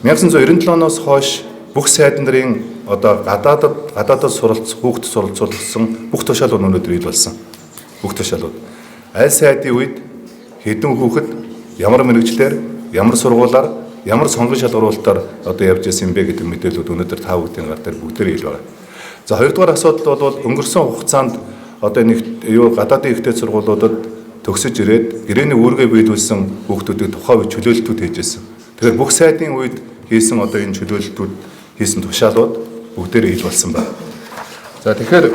1997 оноос хойш бүх сайд нарын одоо гадаадд суралц хүүхд суралцуулсан бүх тушаалууд өнөөдөр ил болсон. Бүх тушаалууд. Аль сайдын үед хэдэн хүүхэд ямар мэрэгчлэр, ямар сургуулаар, ямар сонгон шалгуулалтаар одоо явж ирсэн бэ гэдэг мэдээлэлүүд өнөөдөр та бүхэн гар дээр бүгдээр ил байна. За хоёрдугаар асуудал бол өнгөрсөн хугацаанд одоо нэг гадаадын ихтэй сургуулиудад төгсөж ирээд гэрээний үүргээ биелүүлсэн хүүхдүүдийг тухайн үед чөлөөлтүүд хийжсэн. Тэгэхээр бүх сайдын үед хийсэн одоо энэ чөлөөлтүүд хийсэн тушаалууд бүгдээрээ ил болсон байна. За тэгэхээр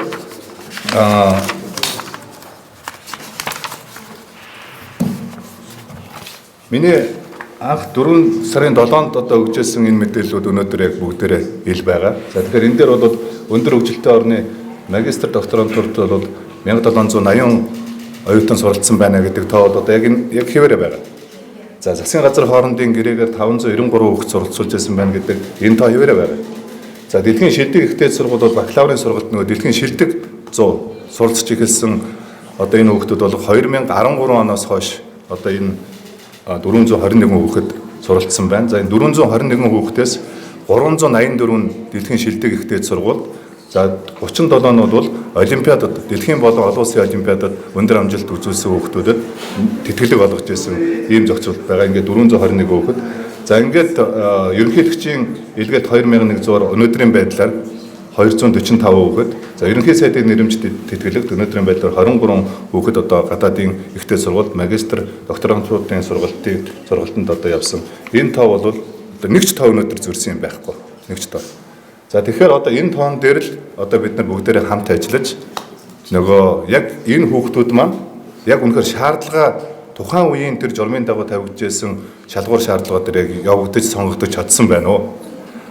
миний анх 4 сарын 7-нд одоо өгчээсэн энэ мэдээллүүд өнөөдөр яг бүгдээрээ ил байгаа. За тэгэхээр энэ дээр бол өндөр хөгжилтэй орны магистр докторантурт бол 1780 оюутан суралцсан байна гэдэг тоо одоо яг хэвээрээ байгаа. За засгийн газар хоорондын гэрээгээр 593 хүүхэд суралцуулж байсан байна гэдэг энэ тоо хэвээрээ байгаа. За дэлхийн шилдэг ихтэй сургуулиуд бакалаврын сургалт нөгөө дэлхийн шилдэг 100 суралцж эхэлсэн одоо энэ хүүхдүүд бол 2013 оноос хойш одоо энэ 421 хүүхэд суралцсан байна. За энэ 421 хүүхдээс 384 дэлхийн шилдэг ихтэй сургууль. За 37 нь бол олимпиадад дэлхийн болон олон улсын олимпиадад өндөр амжилт үзүүлсэн хүүхдүүдэд тэтгэлэг олгож ирсэн ийм зохицуулт байгаа. Ингээд 421 хүүхэд. За ингээд ерөнхийлөгчийн илгээт 2100-аар өнөөдрийн байдлаар 245 хүүхэд. За ерөнхий сайдын нэрэмж тэтгэлэгт өнөөдрийн байдлаар 23 хүүхэд одоо гадаадын ихтэй сургуульд магистр докторантурын сургалтанд одоо явсан. Энэ тоо бол нэг ч тоо өнөөдөр зөрсөн юм байхгүй. Нэг ч тоо. За тэгэхээр одоо энэ тоон дээр л одоо бид нар бүгдээрээ хамт ажиллаж нөгөө яг энэ хүүхдүүд маань яг үнэхээр шаардлага тухайн үеийн тэр журмын дагуу тавигдчихсэн шалгуур шаардлага дээр яг явагдаж сонгогдож чадсан байна уу?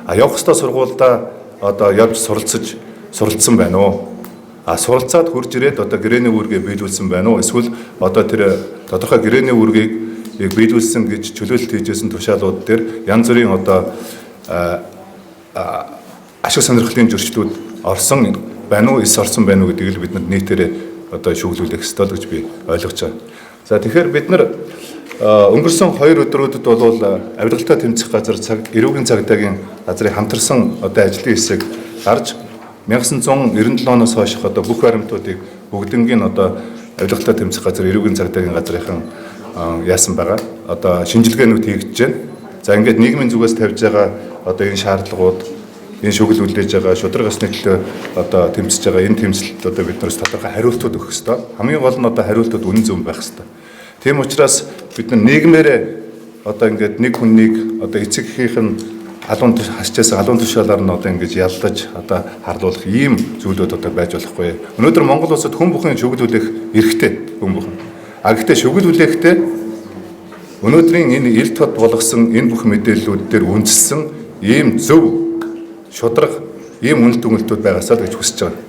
А явах ёстой сургуультай одоо явж суралцсан байна уу? А суралцаад хурж ирээд одоо гэрээний үүргээ биелүүлсэн байна уу? Эсвэл одоо тэр тодорхой гэрээний үүргийг яг биелүүлсэн гэж чөлөөлөлт хийжсэн тушаалууд дээр янз бүрийн одоо ашиг сонирхлын зөрчлүүд орсон байна уу, орсон байна уу гэдгийг бид нар нийтээрээ одоо шүүглүүлэх ёстой л гэж би ойлгож байна. За тэгэхээр бид нар өнгөрсөн 2 өдрүүдэд бол авилгалтай тэмцэх газар эрүүгийн цагдаагийн газрын хамтарсан одоо ажлын хэсэг гарч 1997 оноос хойш одоо бүх баримтуудыг бүгднгийн одоо авилгалтай тэмцэх газар эрүүгийн цагдаагийн газрынхан яасан байгаа. Одоо шинжилгээнүүд хийгдэж байна. За ингээд нийгмийн зүгээс тавьж байгаа одоо энэ шаардлагууд энэ шүгэл үлдээж байгаа шударгаас нэтлээ одоо тэмцэж байгаа энэ тэмцэлд одоо бид нараас тодорхой хариултууд өгөх ёстой. Хамгийн гол нь одоо хариултууд үнэн зөв байх ёстой. Тийм учраас бид нар нийгмээрээ одоо ингээд нэг хүнийг одоо эцэг эхийнх нь халуун хасчаасан халуун тушаалаар нь одоо ингэж яллаж одоо харлуулах ийм зүйлүүд одоо байж болохгүй. Өнөөдөр Монгол улсад хүн бүхэн шүглүүлэх эрхтэй хүн бүхэн. А гэхдээ шүглүүлэхдээ өнөөдрийн энэ ил тод болгосон энэ бүх мэдээллүүд дээр үндэссэн ийм зөв шудраг ийм үнэлт өгөлтүүд байгаасаа л гэж хүсэж байгаа.